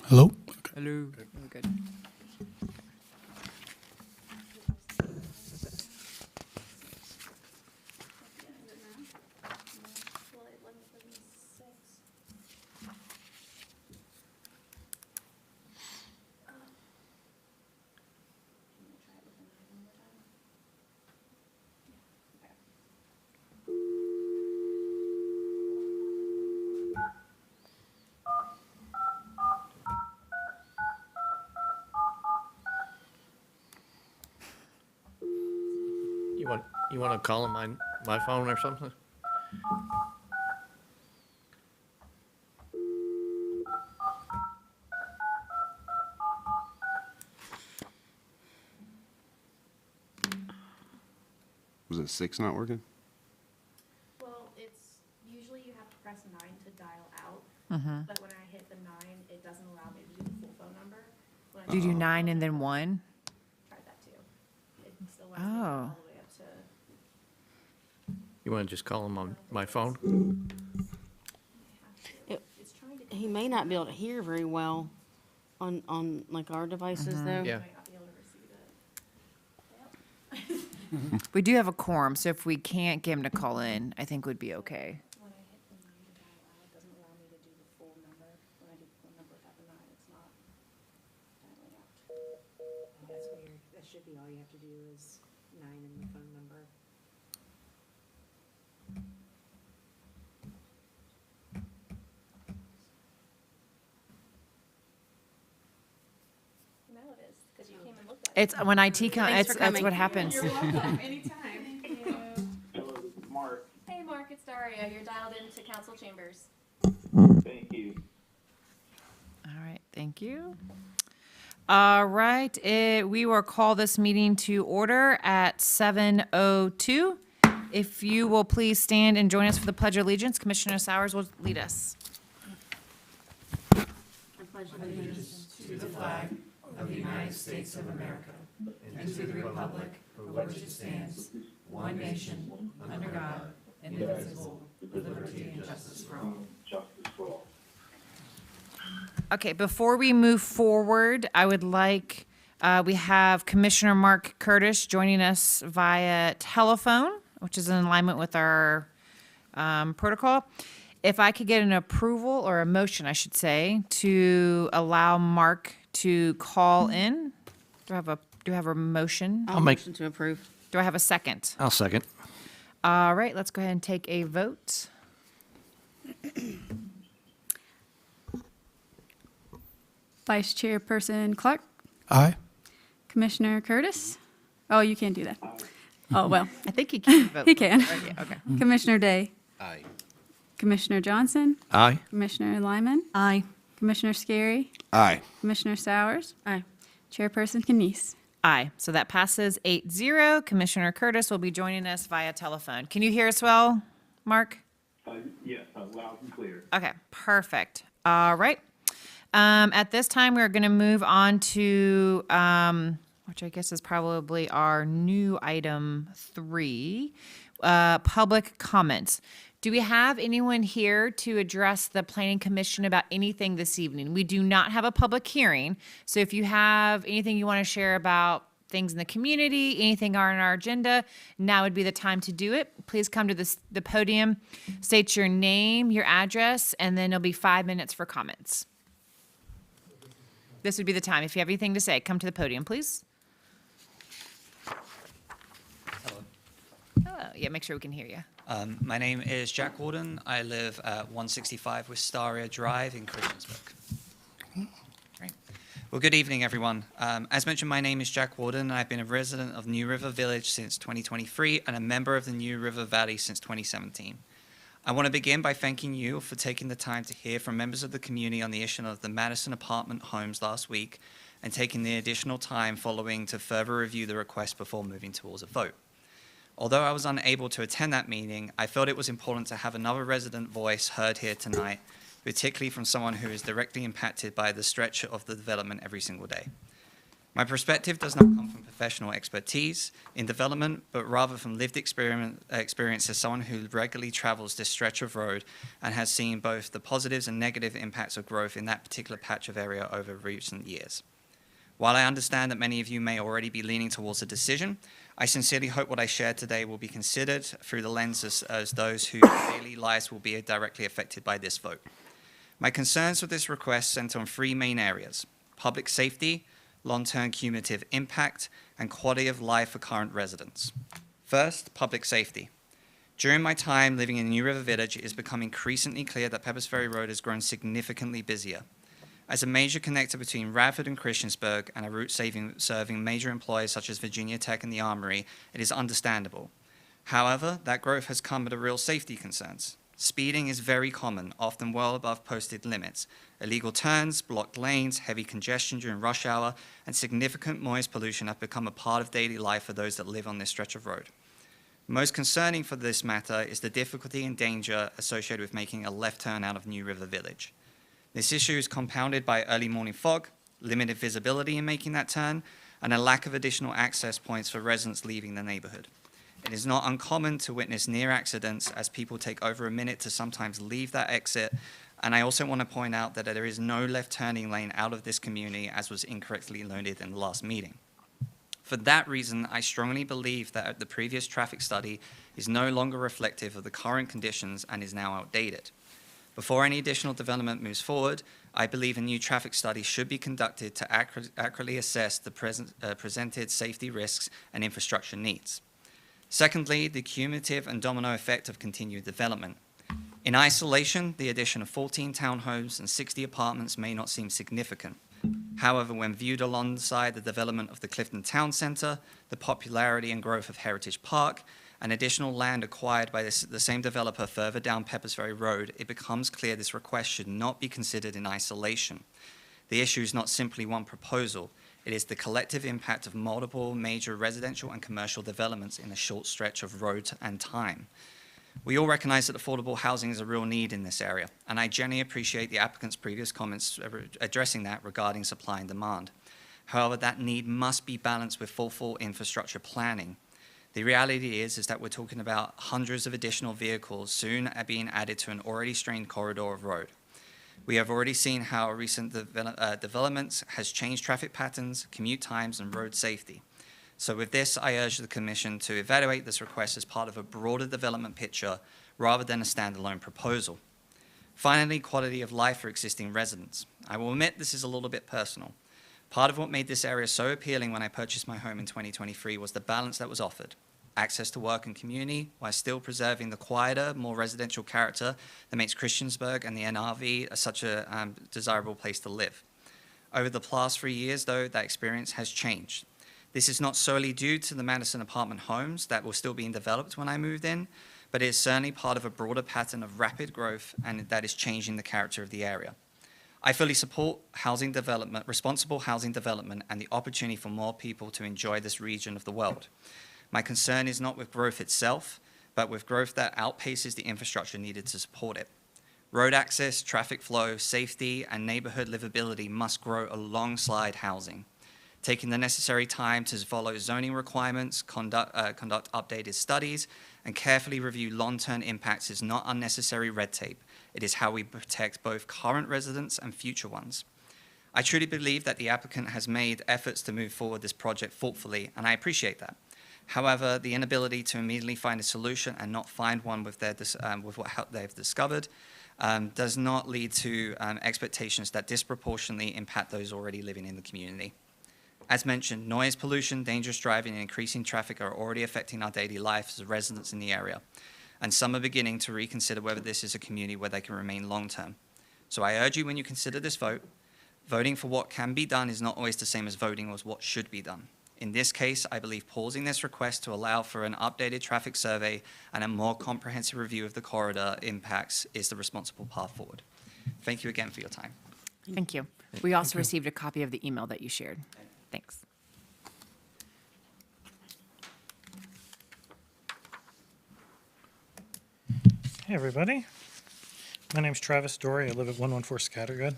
Hello? Hello. Oh, good. You want to call on my phone or something? Was it 6 not working? Well, it's, usually you have to press 9 to dial out, Mm-hmm. but when I hit the 9, it doesn't allow me to do the full phone number. When I Do you do the 9 phone and then number, 1? Tried that too. It still lets me go Oh. all the way up to, You want to just call him on my phone? it's trying to, He may not be able to hear very well on like our devices though. Yeah. might not be able to receive it. Yep. We do have a quorum, so if we can't get him to call in, I think would be okay. When I hit the 9 to dial out, it doesn't allow me to do the full number. When I do the full number without the 9, it's not dialing out. That's weird. That should be all you have to do is 9 and the phone number. Now it is, because you came and looked at it. It's when IT comes, Thanks for that's coming. what happens. You're welcome, anytime. Thank you. Hello, this is Mark. Hey, Mark, it's Daria. You're dialed into council chambers. Thank you. All right, thank you. All right, we will call this meeting to order at 7:02. If you will please stand and join us for the Pledge of Allegiance, Commissioner Sowers will lead us. Justice for all. Okay, before we move forward, I would like, we have Commissioner Mark Curtis joining us via telephone, which is in alignment with our protocol. If I could get an approval, or a motion, I should say, to allow Mark to call in. Do I have a motion? I'll make- motion to approve. Do I have a second? I'll second. All right, let's go ahead and take a vote. Vice Chairperson Clark, Aye. Commissioner Curtis. Oh, you can't do that. Oh, well, I think he can vote. he can. Right, yeah, okay. Commissioner Day, Aye. Commissioner Johnson, Aye. Commissioner Lyman, Aye. Commissioner Scary, Aye. Commissioner Sowers, Aye. Chairperson Kenise. Aye, so that passes 8-0. Commissioner Curtis will be joining us via telephone. Can you hear us well, Mark? Yes, loud and clear. Okay, perfect. All right. At this time, we're going to move on to, which I guess is probably our new item 3, public comments. Do we have anyone here to address the Planning Commission about anything this evening? We do not have a public hearing, so if you have anything you want to share about things in the community, anything on our agenda, now would be the time to do it. Please come to the podium, state your name, your address, and then it'll be 5 minutes for comments. This would be the time. If you have anything to say, come to the podium, please. Hello. Yeah, make sure we can hear you. My name is Jack Warden. I live at 165 Wistaria Drive in Christiansburg. Great. Well, good evening, everyone. As mentioned, my name is Jack Warden, and I've been a resident of New River Village since 2023 and a member of the New River Valley since 2017. I want to begin by thanking you for taking the time to hear from members of the community on the issue of the Madison apartment homes last week and taking the additional time following to further review the request before moving towards a vote. Although I was unable to attend that meeting, I felt it was important to have another resident voice heard here tonight, particularly from someone who is directly impacted by the stretch of the development every single day. My perspective does not come from professional expertise in development, but rather from lived experience as someone who regularly travels this stretch of road and has seen both the positives and negative impacts of growth in that particular patch of area over recent years. While I understand that many of you may already be leaning towards a decision, I sincerely hope what I share today will be considered through the lens as those whose daily lives will be directly affected by this vote. My concerns with this request center on three main areas: public safety, long-term cumulative impact, and quality of life for current residents. First, public safety. During my time living in New River Village, it has become increasingly clear that Pepper's Ferry Road has grown significantly busier. As a major connector between Radford and Christiansburg and a route serving major employers such as Virginia Tech and the Armory, it is understandable. However, that growth has come at a real safety concerns. Speeding is very common, often well above posted limits. Illegal turns, blocked lanes, heavy congestion during rush hour, and significant noise pollution have become a part of daily life for those that live on this stretch of road. Most concerning for this matter is the difficulty and danger associated with making a left turn out of New River Village. This issue is compounded by early morning fog, limited visibility in making that turn, and a lack of additional access points for residents leaving the neighborhood. It is not uncommon to witness near accidents as people take over a minute to sometimes leave that exit. And I also want to point out that there is no left turning lane out of this community, as was incorrectly noted in the last meeting. For that reason, I strongly believe that the previous traffic study is no longer reflective of the current conditions and is now outdated. Before any additional development moves forward, I believe a new traffic study should be conducted to accurately assess the presented safety risks and infrastructure needs. Secondly, the cumulative and domino effect of continued development. In isolation, the addition of 14 townhomes and 60 apartments may not seem significant. However, when viewed alongside the development of the Clifton Town Center, the popularity and growth of Heritage Park, and additional land acquired by the same developer further down Pepper's Ferry Road, it becomes clear this request should not be considered in isolation. The issue is not simply one proposal. It is the collective impact of multiple major residential and commercial developments in a short stretch of road and time. We all recognize that affordable housing is a real need in this area, and I genuinely appreciate the applicant's previous comments addressing that regarding supply and demand. However, that need must be balanced with full infrastructure planning. The reality is that we're talking about hundreds of additional vehicles soon being added to an already strained corridor of road. We have already seen how recent developments has changed traffic patterns, commute times, and road safety. So with this, I urge the Commission to evaluate this request as part of a broader development picture rather than a standalone proposal. Finally, quality of life for existing residents. I will admit this is a little bit personal. Part of what made this area so appealing when I purchased my home in 2023 was the balance that was offered. Access to work and community, while still preserving the quieter, more residential character that makes Christiansburg and the NRV such a desirable place to live. Over the past 3 years, though, that experience has changed. This is not solely due to the Madison apartment homes that were still being developed when I moved in, but it is certainly part of a broader pattern of rapid growth and that is changing the character of the area. I fully support housing development, responsible housing development, and the opportunity for more people to enjoy this region of the world. My concern is not with growth itself, but with growth that outpaces the infrastructure needed to support it. Road access, traffic flow, safety, and neighborhood livability must grow alongside housing. Taking the necessary time to follow zoning requirements, conduct updated studies, and carefully review long-term impacts is not unnecessary red tape. It is how we protect both current residents and future ones. I truly believe that the applicant has made efforts to move forward this project thoughtfully, and I appreciate that. However, the inability to immediately find a solution and not find one with what they've discovered does not lead to expectations that disproportionately impact those already living in the community. As mentioned, noise pollution, dangerous driving, and increasing traffic are already affecting our daily life as residents in the area, and some are beginning to reconsider whether this is a community where they can remain long-term. So I urge you, when you consider this vote, voting for what can be done is not always the same as voting as what should be done. In this case, I believe pausing this request to allow for an updated traffic survey and a more comprehensive review of the corridor impacts is the responsible path forward. Thank you again for your time. Thank you. We also received a copy of the email that you shared. Thanks. Hey, everybody. My name's Travis Dory. I live at 114 Scattergood.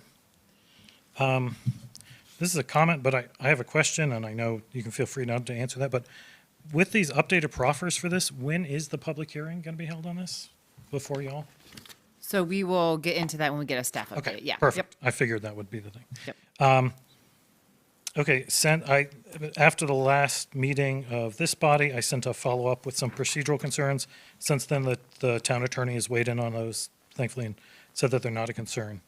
this is a comment, but I have a question, and I know you can feel free not to answer that, but with these updated proffers for this, when is the public hearing going to be held on this before y'all? So we will get into that when we get a staff update. Okay, Yeah. perfect. I figured that would be the thing. Yep. Okay, after the last meeting of this body, I sent a follow-up with some procedural concerns. Since then, the town attorney has weighed in on those, thankfully, and said that they're not a concern.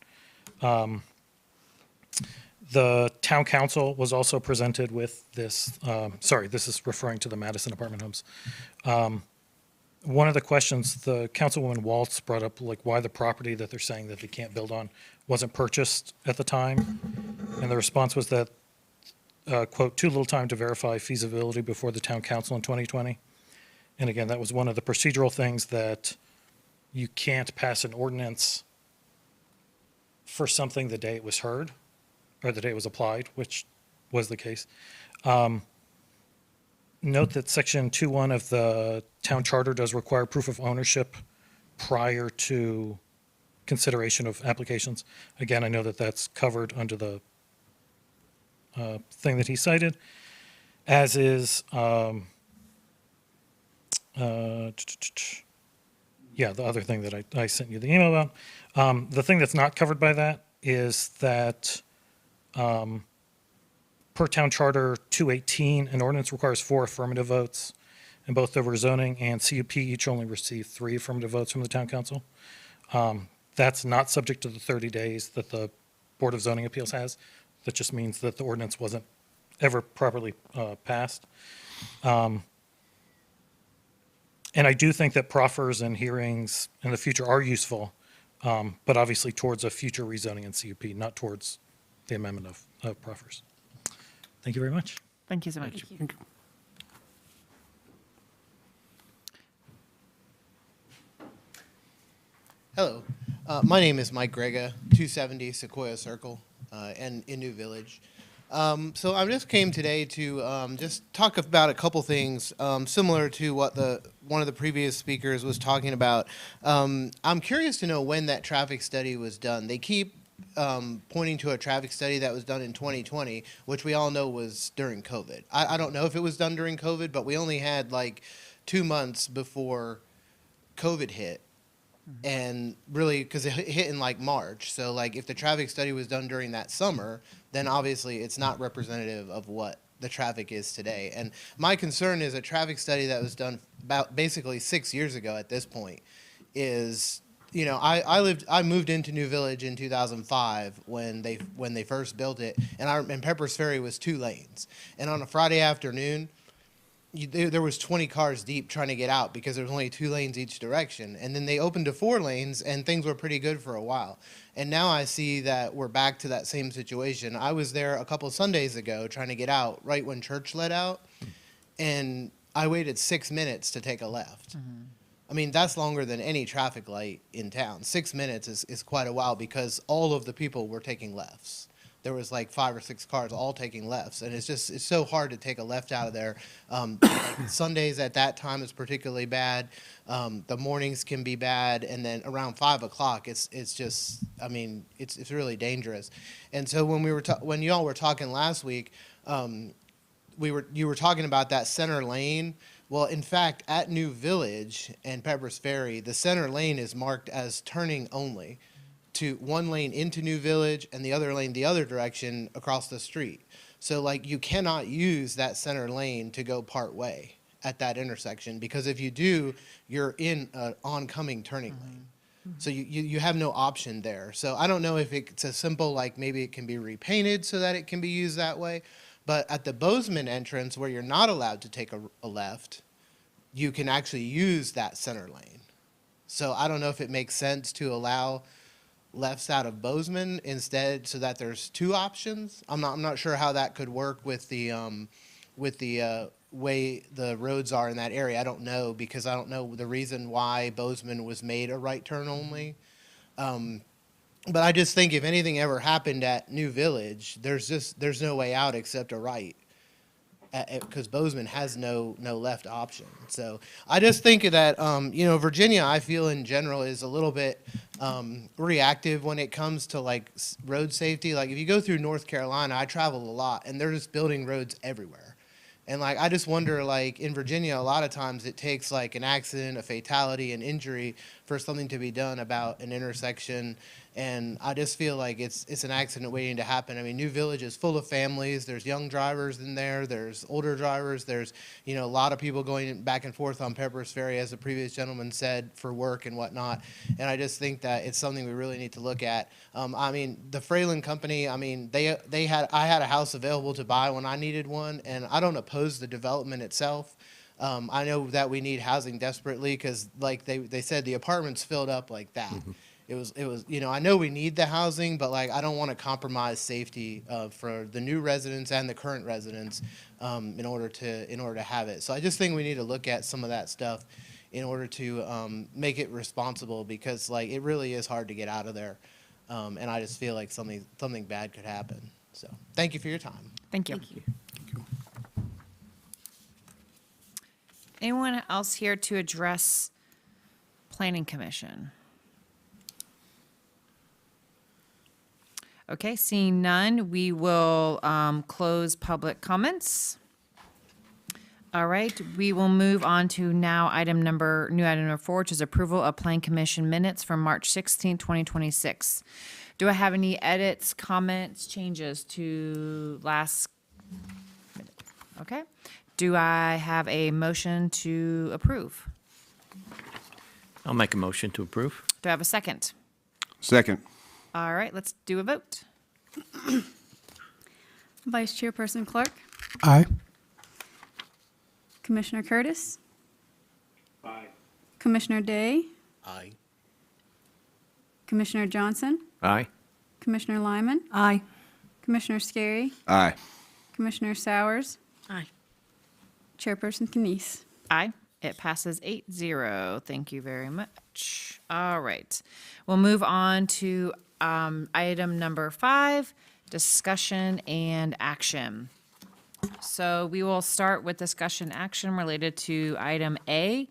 The town council was also presented with this, sorry, this is referring to the Madison apartment homes. One of the questions, the Councilwoman Waltz brought up, like why the property that they're saying that they can't build on wasn't purchased at the time. And the response was that, quote, too little time to verify feasibility before the town council in 2020. And again, that was one of the procedural things that you can't pass an ordinance for something the day it was heard, or the day it was applied, which was the case. Note that section 2.1 of the town charter does require proof of ownership prior to consideration of applications. Again, I know that that's covered under the thing that he cited, as is, yeah, the other thing that I sent you the email about. The thing that's not covered by that is that per town charter 218, an ordinance requires 4 affirmative votes, and both the rezoning and CUP each only receive 3 affirmative votes from the town council. That's not subject to the 30 days that the Board of Zoning Appeals has. That just means that the ordinance wasn't ever properly passed. And I do think that proffers and hearings in the future are useful, but obviously towards a future rezoning and CUP, not towards the amendment of proffers. Thank you very much. Thank you so much. Hello, my name is Mike Grega, 270 Sequoia Circle, and in New Village. So I just came today to just talk about a couple things similar to what one of the previous speakers was talking about. I'm curious to know when that traffic study was done. They keep pointing to a traffic study that was done in 2020, which we all know was during COVID. I don't know if it was done during COVID, but we only had like 2 months before COVID hit. And really, because it hit in like March. So like if the traffic study was done during that summer, then obviously it's not representative of what the traffic is today. And my concern is a traffic study that was done about basically 6 years ago at this point is, you know, I moved into New Village in 2005 when they first built it, and Pepper's Ferry was 2 lanes. And on a Friday afternoon, there was 20 cars deep trying to get out because there was only 2 lanes each direction. And then they opened to 4 lanes, and things were pretty good for a while. And now I see that we're back to that same situation. I was there a couple of Sundays ago trying to get out right when church let out, and I waited 6 minutes to take a left. I mean, that's longer than any traffic light in town. 6 minutes is quite a while because all of the people were taking lefts. There was like 5 or 6 cars all taking lefts, and it's so hard to take a left out of there. Like Sundays at that time is particularly bad. The mornings can be bad, and then around 5 o'clock, it's just, I mean, it's really dangerous. And so when y'all were talking last week, you were talking about that center lane. Well, in fact, at New Village and Pepper's Ferry, the center lane is marked as turning only, to 1 lane into New Village and the other lane the other direction across the street. So like you cannot use that center lane to go part way at that intersection, because if you do, you're in an oncoming turning lane. So you have no option there. So I don't know if it's a simple, like maybe it can be repainted so that it can be used that way. But at the Bozeman entrance, where you're not allowed to take a left, you can actually use that center lane. So I don't know if it makes sense to allow lefts out of Bozeman instead, so that there's 2 options. I'm not sure how that could work with the way the roads are in that area. I don't know, because I don't know the reason why Bozeman was made a right turn only. But I just think if anything ever happened at New Village, there's no way out except a right. because Bozeman has no left option. So I just think that Virginia, I feel in general is a little bit reactive when it comes to like road safety. Like if you go through North Carolina, I travel a lot, and they're just building roads everywhere. And like I just wonder, like in Virginia, a lot of times it takes like an accident, a fatality, an injury for something to be done about an intersection. And I just feel like it's an accident waiting to happen. I mean, New Village is full of families. There's young drivers in there. There's older drivers. There's, a lot of people going back and forth on Peppers Ferry, as the previous gentleman said, for work and whatnot. And I just think that it's something we really need to look at. I mean, the Fralin Company, I mean, I had a house available to buy when I needed one, and I don't oppose the development itself. I know that we need housing desperately because, like they said, the apartments filled up like that. Mm-hmm. It was I know we need the housing, but like I don't want to compromise safety for the new residents and the current residents in order to have it. So I just think we need to look at some of that stuff in order to make it responsible, because like it really is hard to get out of there, and I just feel like something bad could happen. So thank you for your time. Thank you. Anyone else here to address Planning Commission? Okay, seeing none, we will close public comments. All right, we will move on to now new item number 4, which is approval of Plan Commission minutes from March 16, 2026. Do I have any edits, comments, changes to last minute? Okay. Do I have a motion to approve? I'll make a motion to approve. Do I have a second? Second. All right, let's do a vote. Vice Chairperson Clark, Aye. Commissioner Curtis, Aye. Commissioner Day, Aye. Commissioner Johnson, Aye. Commissioner Lyman. Aye. Commissioner Scary, Aye. Commissioner Sowers, Aye. Chairperson Knies. Aye. It passes 8-0. Thank you very much. All right. We'll move on to item number 5, discussion and action. So we will start with discussion action related to item A,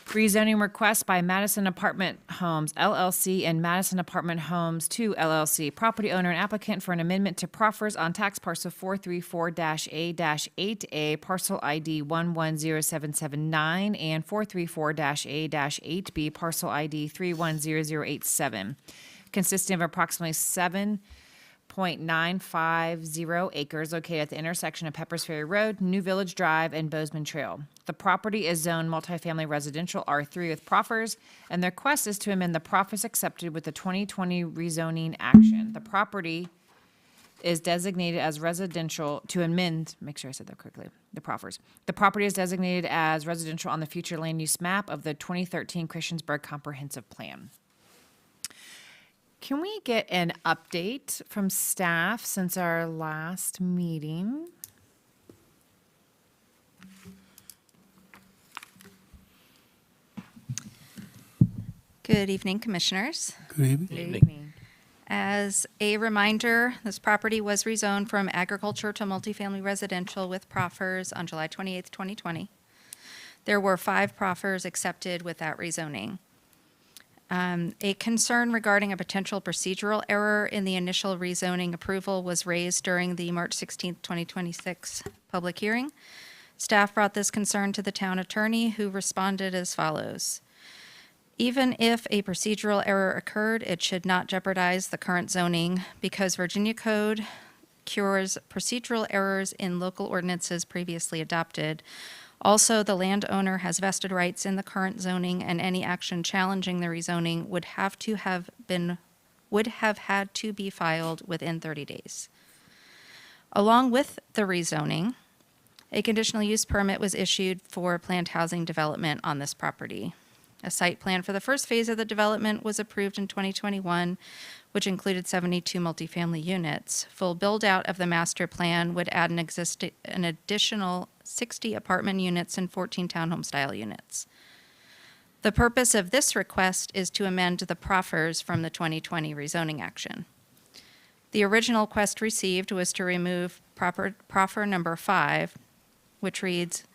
rezoning request by Madison Apartment Homes LLC and Madison Apartment Homes 2 LLC, property owner and applicant for an amendment to proffers on tax parcel 434-A-8A, parcel ID 110779, and 434-A-8B, parcel ID 310087, consisting of approximately 7.950 acres located at the intersection of Peppers Ferry Road, New Village Drive, and Bozeman Trail. The property is zoned multifamily residential R3 with proffers, and the request is to amend the proffers accepted with the 2020 rezoning action. The property is designated as residential to amend, make sure I said that correctly, the proffers. The property is designated as residential on the future land use map of the 2013 Christiansburg Comprehensive Plan. Can we get an update from staff since our last meeting? Good evening, Commissioners. Good evening. Good evening. As a reminder, this property was rezoned from agriculture to multifamily residential with proffers on July 28th, 2020. There were 5 proffers accepted with that rezoning. A concern regarding a potential procedural error in the initial rezoning approval was raised during the March 16, 2026 public hearing. Staff brought this concern to the town attorney, who responded as follows. Even if a procedural error occurred, it should not jeopardize the current zoning because Virginia Code cures procedural errors in local ordinances previously adopted. Also, the landowner has vested rights in the current zoning, and any action challenging the rezoning would have had to be filed within 30 days. Along with the rezoning, a conditional use permit was issued for planned housing development on this property. A site plan for the first phase of the development was approved in 2021, which included 72 multifamily units. Full build-out of the master plan would add an additional 60 apartment units and 14 townhome-style units. The purpose of this request is to amend the proffers from the 2020 rezoning action. The original request received was to remove proffer number 5, which reads,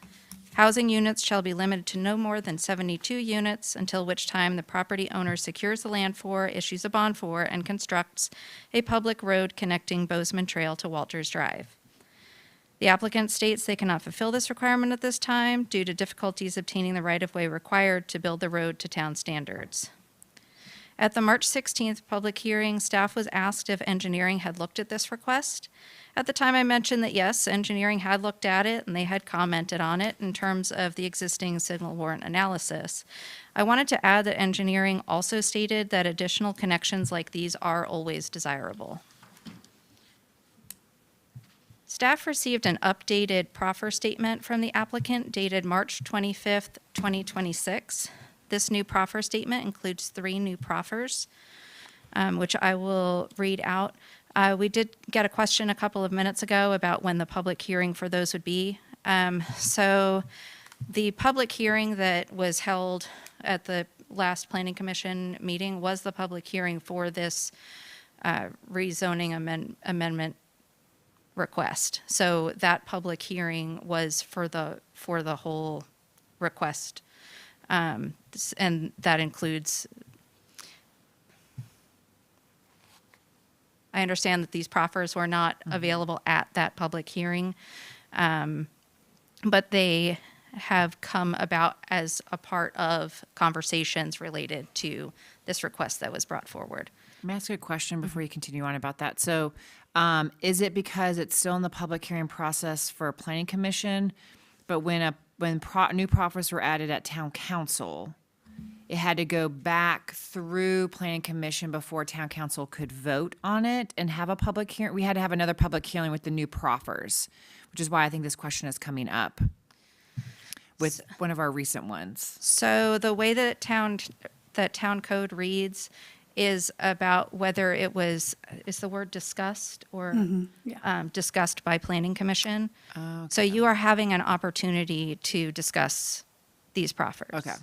"Housing units shall be limited to no more than 72 units, until which time the property owner secures the land for, issues a bond for, and constructs a public road connecting Bozeman Trail to Walters Drive." The applicant states they cannot fulfill this requirement at this time due to difficulties obtaining the right-of-way required to build the road to town standards. At the March 16th public hearing, staff was asked if engineering had looked at this request. At the time, I mentioned that yes, engineering had looked at it and they had commented on it in terms of the existing signal warrant analysis. I wanted to add that engineering also stated that additional connections like these are always desirable. Staff received an updated proffer statement from the applicant dated March 25th, 2026. This new proffer statement includes 3 new proffers, which I will read out. We did get a question a couple of minutes ago about when the public hearing for those would be. So the public hearing that was held at the last Planning Commission meeting was the public hearing for this rezoning amendment request. So that public hearing was for the whole request. And that includes, I understand that these proffers were not available at that public hearing, but they have come about as a part of conversations related to this request that was brought forward. Let me ask you a question before you continue on about that. So is it because it's still in the public hearing process for Planning Commission, but when new proffers were added at Town Council, it had to go back through Planning Commission before Town Council could vote on it and have a public hearing? We had to have another public hearing with the new proffers, which is why I think this question is coming up with one of our recent ones. So the way that town code reads is about whether it was, is the word discussed or discussed by Planning Commission. Okay. So you are having an opportunity to discuss these proffers. Okay.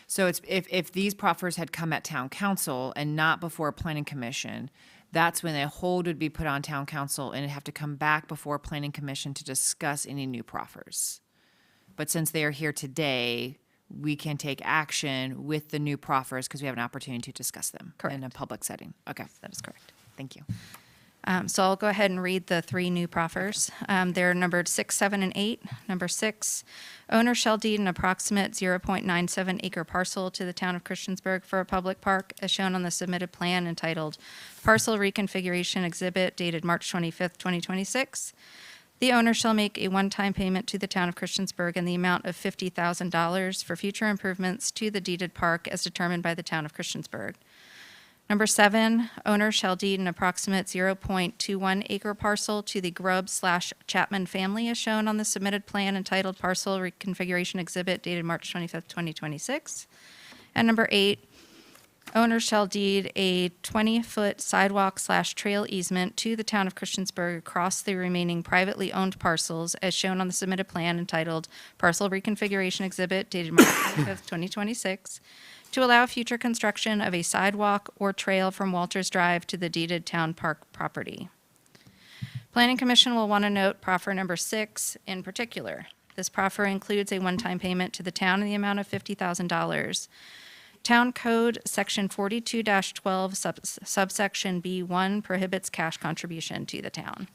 So it's if these proffers had come at Town Council and not before Planning Commission, that's when a hold would be put on Town Council and it'd have to come back before Planning Commission to discuss any new proffers. But since they are here today, we can take action with the new proffers because we have an opportunity to discuss them in a public setting. Okay. That is correct. Thank you. So I'll go ahead and read the 3 new proffers. They're numbered 6, 7, and 8. Number 6, owner shall deed an approximate 0.97 acre parcel to the town of Christiansburg for a public park as shown on the submitted plan entitled Parcel Reconfiguration Exhibit dated March 25th, 2026. The owner shall make a one-time payment to the town of Christiansburg in the amount of $50,000 for future improvements to the deeded park as determined by the town of Christiansburg. Number 7, owner shall deed an approximate 0.21 acre parcel to the Grubb/Chapman family as shown on the submitted plan entitled Parcel Reconfiguration Exhibit dated March 25th, 2026. And number 8, owner shall deed a 20-foot sidewalk/trail easement to the town of Christiansburg across the remaining privately owned parcels as shown on the submitted plan entitled Parcel Reconfiguration Exhibit dated March 25th, 2026. To allow future construction of a sidewalk or trail from Walters Drive to the deeded town park property. Planning Commission will want to note proffer number 6 in particular. This proffer includes a one-time payment to the town in the amount of $50,000. Town Code Section 42-12 subsection B1 prohibits cash contribution to the town.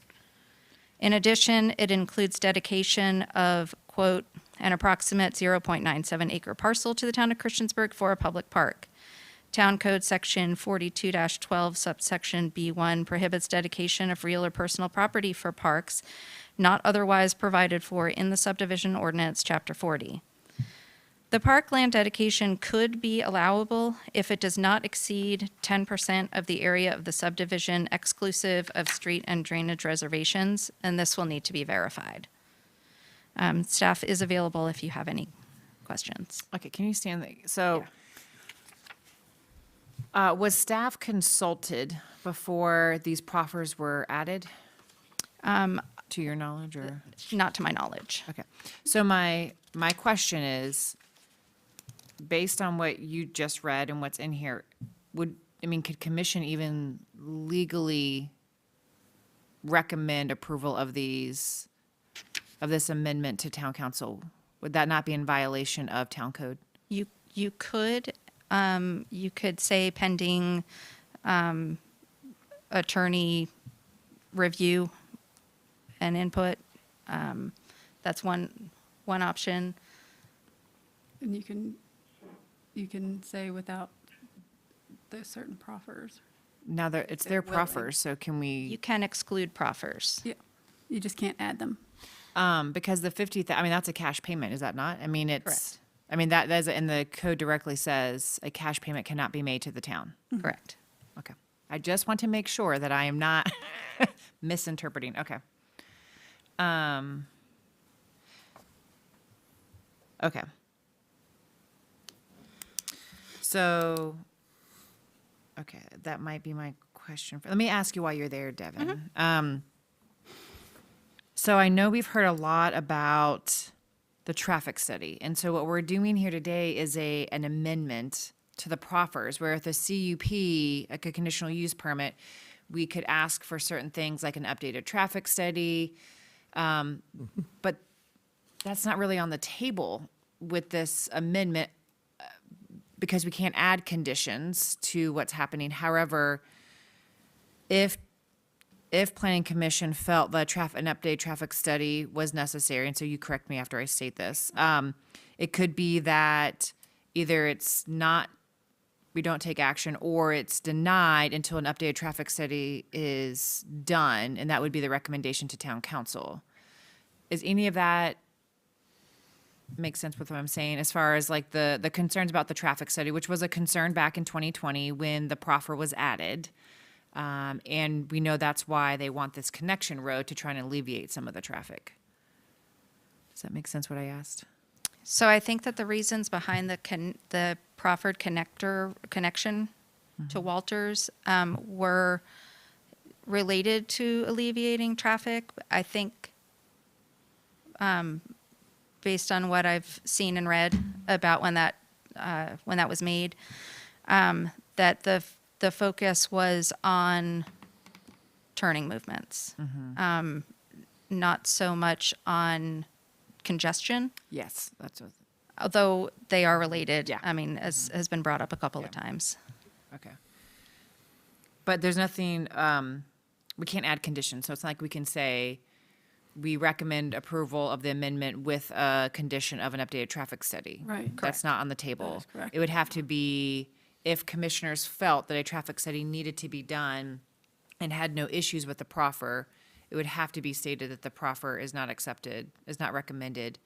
In addition, it includes dedication of, quote, an approximate 0.97 acre parcel to the town of Christiansburg for a public park. Town Code Section 42-12 subsection B1 prohibits dedication of real or personal property for parks not otherwise provided for in the subdivision ordinance, Chapter 40. The park land dedication could be allowable if it does not exceed 10% of the area of the subdivision exclusive of street and drainage reservations, and this will need to be verified. Staff is available if you have any questions. Okay, can you stand there? So, was staff consulted before these proffers were added? To your knowledge, or? Not to my knowledge. Okay. So my question is, based on what you just read and what's in here, could commission even legally recommend approval of these of this amendment to town council? Would that not be in violation of town code? You could say pending attorney review and input. That's one option. And you can say without the certain proffers. Now, it's their proffers, so can You we, can exclude proffers. Yeah, you just can't add them. because the 50th, I mean, that's a cash payment, is that not? I mean, it's, Correct. I mean, that is, and the code directly says a cash payment cannot be made to the town. Correct. Okay. I just want to make sure that I am not misinterpreting. Okay. Okay. So, okay, that might be my question. Let me ask you while you're there, Devin. So I know we've heard a lot about the traffic study. And so what we're doing here today is an amendment to the proffers, where if the CUP, like a conditional use permit, we could ask for certain things like an updated traffic study. But that's not really on the table with this amendment because we can't add conditions to what's happening. However, if Planning Commission felt that an updated traffic study was necessary, and so you correct me after I state this, it could be that either it's not, we don't take action, or it's denied until an updated traffic study is done, and that would be the recommendation to town council. Is any of that make sense with what I'm saying, as far as like the concerns about the traffic study, which was a concern back in 2020 when the proffer was added? And we know that's why they want this connection road, to try and alleviate some of the traffic. Does that make sense what I asked? So I think that the reasons behind the proffered connection to Walters were related to alleviating traffic. I think, based on what I've seen and read about when that was made, that the focus was on turning movements, not so much on congestion. Yes, that's what. Although they are related. Yeah. I mean, as has been brought up a couple of times. Okay. But there's nothing, we can't add conditions, so it's not like we can say, we recommend approval of the amendment with a condition of an updated traffic study. Right. That's not on the table. That is correct. It would have to be if commissioners felt that a traffic study needed to be done and had no issues with the proffer, it would have to be stated that the proffer is not accepted, is not recommended,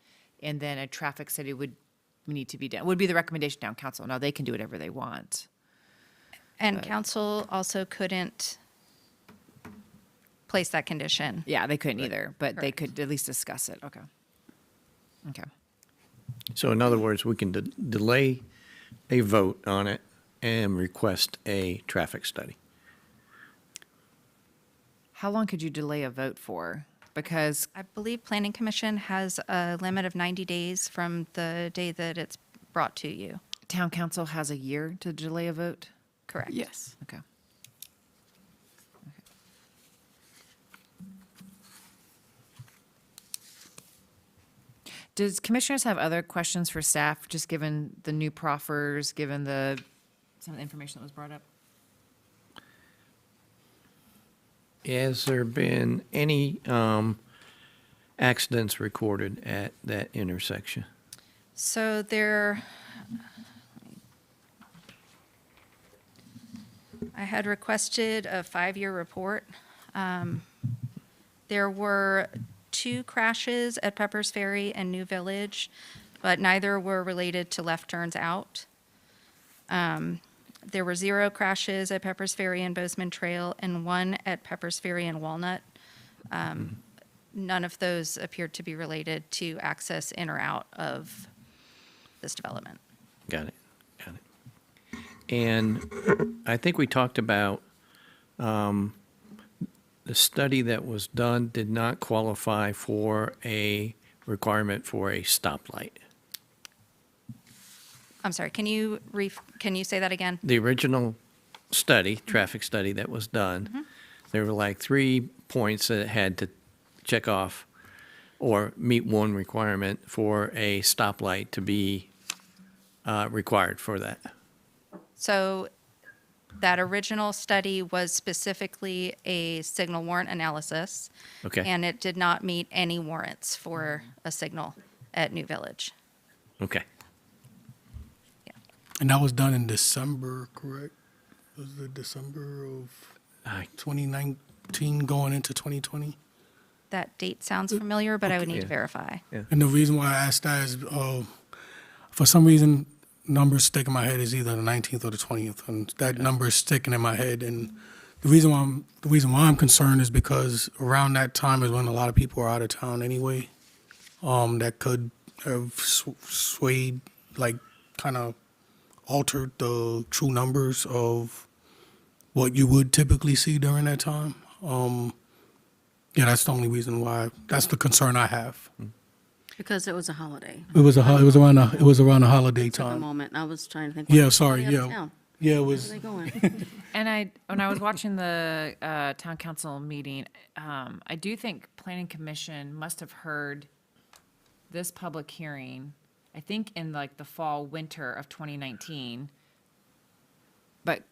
and then a traffic study would need to be done. Would be the recommendation town council. Now, they can do whatever they want. And council also couldn't place that condition. Yeah, they couldn't either, but they Correct. could at least discuss it. Okay. Okay. So in other words, we can delay a vote on it and request a traffic study. How long could you delay a vote for? Because, I believe Planning Commission has a limit of 90 days from the day that it's brought to you. town council has a year to delay a vote? Correct. Yes. Okay. Does commissioners have other questions for staff, just given the new proffers, given some of the information that was brought up? Has there been any accidents recorded at that intersection? So I had requested a 5-year report. There were 2 crashes at Pepper's Ferry and New Village, but neither were related to left turns out. There were 0 crashes at Pepper's Ferry and Bozeman Trail and 1 at Pepper's Ferry and Walnut. None of those appeared to be related to access in or out of this development. Got it. Got it. And I think we talked about the study that was done did not qualify for a requirement for a stoplight. I'm sorry, can you say that again? The original study, traffic study that was done, there were like 3 points that it had to check off. or meet one requirement for a stoplight to be required for that. So that original study was specifically a signal warrant analysis. Okay. And it did not meet any warrants for a signal at New Village. Okay. And that was done in December, correct? Was it December of I- 2019 going into 2020? That date sounds familiar, but I would need to Yeah. verify. And the reason why I asked that is, for some reason, numbers stick in my head is either the 19th or the 20th, and that number is sticking in my head. And the reason why I'm concerned is because around that time is when a lot of people are out of town anyway. That could have swayed, like, kind of altered the true numbers of what you would typically see during that time. Yeah, that's the only reason why. That's the concern I have. Because it was a holiday. It was around the holiday Took a time. moment. I was trying to think. Yeah, why sorry. are they out Yeah, of town? yeah, it Where are was. they going? And when I was watching the town council meeting, I do think planning commission must have heard this public hearing, I think in like the fall, winter of 2019. But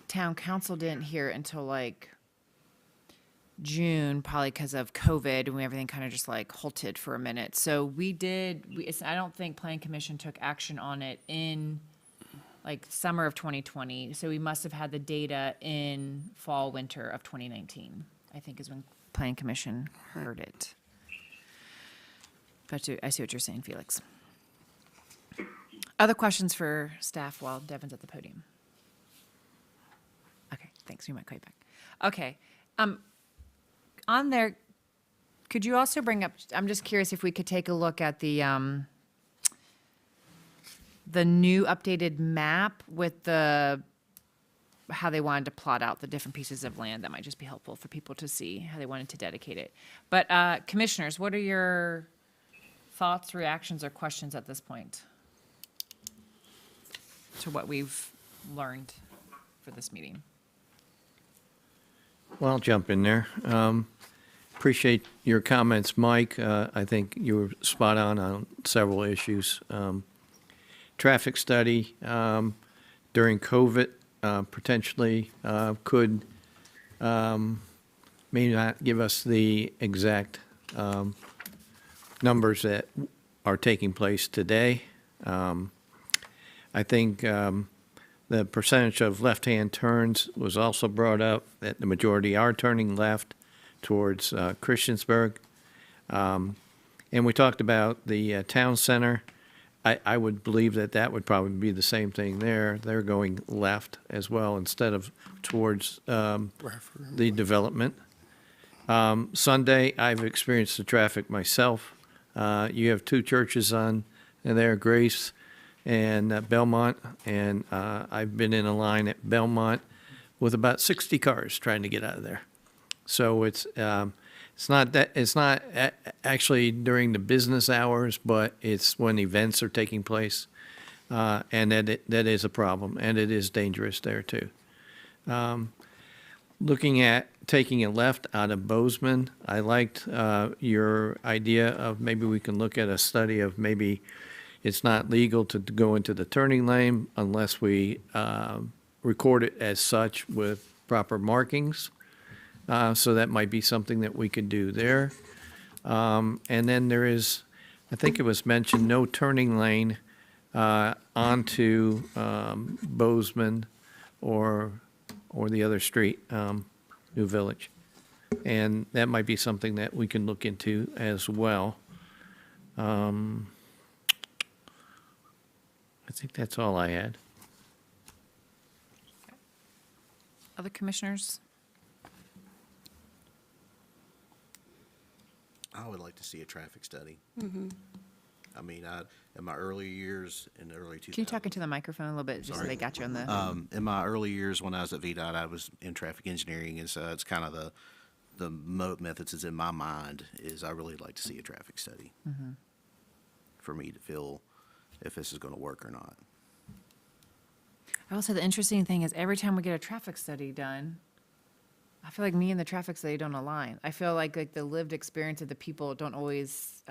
town council didn't hear it until like June, probably because of COVID, and everything kind of just like halted for a minute. So I don't think planning commission took action on it in like summer of 2020. So we must have had the data in fall, winter of 2019, I think is when planning commission heard it. But I see what you're saying, Felix. Other questions for staff while Devin's at the podium? Okay, thanks. We might call you back. Okay. On there, could you also bring up, I'm just curious if we could take a look at the new updated map with how they wanted to plot out the different pieces of land. That might just be helpful for people to see how they wanted to dedicate it. But commissioners, what are your thoughts, reactions, or questions at this point to what we've learned for this meeting? Well, I'll jump in there. Appreciate your comments, Mike. I think you were spot on several issues. Traffic study during COVID potentially could may not give us the exact numbers that are taking place today. I think the percentage of left-hand turns was also brought up, that the majority are turning left towards Christiansburg. And we talked about the town center. I would believe that would probably be the same thing there. They're going left as well instead of towards the development. Sunday, I've experienced the traffic myself. You have two churches on there, Grace and Belmont, and I've been in a line at Belmont with about 60 cars trying to get out of there. So it's not actually during the business hours, but it's when events are taking place, and that is a problem, and it is dangerous there too. Looking at taking a left out of Bozeman, I liked your idea of maybe we can look at a study of maybe it's not legal to go into the turning lane unless we record it as such with proper markings. So that might be something that we could do there. And then there is, I think it was mentioned, no turning lane onto Bozeman or the other street, New Village. And that might be something that we can look into as well. I think that's all I had. Other commissioners? I would like to see a traffic study. I mean, in my early years, in the early 2000s. Can you talk into the microphone a little bit, just so they got you on the? In my early years when I was at VDOT, I was in traffic engineering, and so it's kind of the methods is in my mind is I really like to see a traffic study for me to feel if this is going to work or not. I will say the interesting thing is every time we get a traffic study done, I feel like me and the traffic study don't align. I feel like the lived experience of the people don't always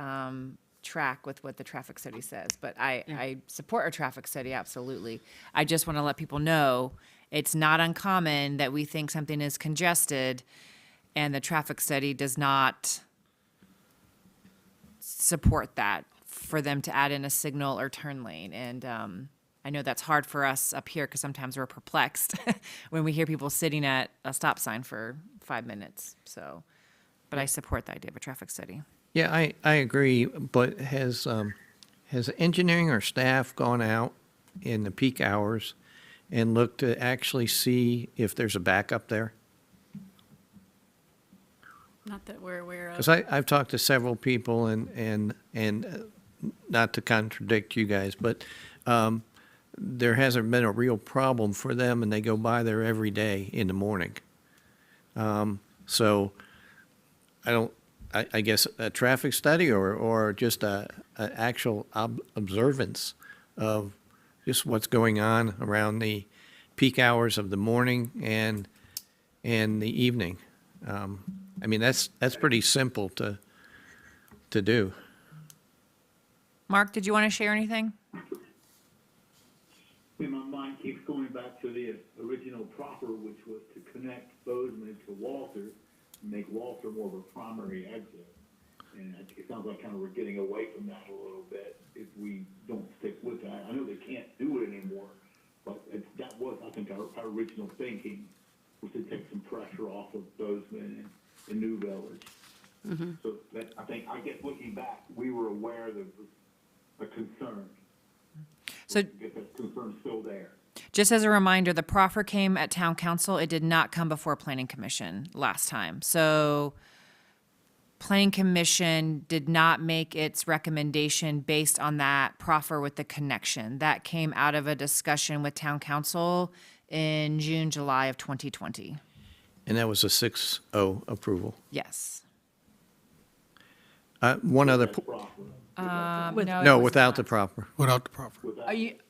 track with what the traffic study says. But I support a traffic study, absolutely. I just want to let people know it's not uncommon that we think something is congested and the traffic study does not support that for them to add in a signal or turn lane. And I know that's hard for us up here because sometimes we're perplexed when we hear people sitting at a stop sign for 5 minutes. So, but I support the idea of a traffic study. Yeah, I agree, but has engineering or staff gone out in the peak hours and looked to actually see if there's a backup there? Not that we're aware of. Because I've talked to several people and not to contradict you guys, but there hasn't been a real problem for them, and they go by there every day in the morning. So I guess a traffic study or just an actual observance of just what's going on around the peak hours of the morning and the evening. I mean, that's pretty simple to do. Mark, did you want to share anything? My mind keeps going back to the original proffer, which was to connect Bozeman to Walter, and make Walter more of a primary exit. And it sounds like kind of we're getting away from that a little bit if we don't stick with that. I know they can't do it anymore, but that was, I think, our original thinking, was to take some pressure off of Bozeman and New Village. Mm-hmm. So that, I guess looking back, we were aware there was a concern. So I guess that concern's still there. just as a reminder, the proffer came at town council. It did not come before planning commission last time. So planning commission did not make its recommendation based on that proffer with the connection. That came out of a discussion with town council in June, July of 2020. And that was a 6-0 approval. Yes. One other, That's proffer. no, without the proper. Without the proper.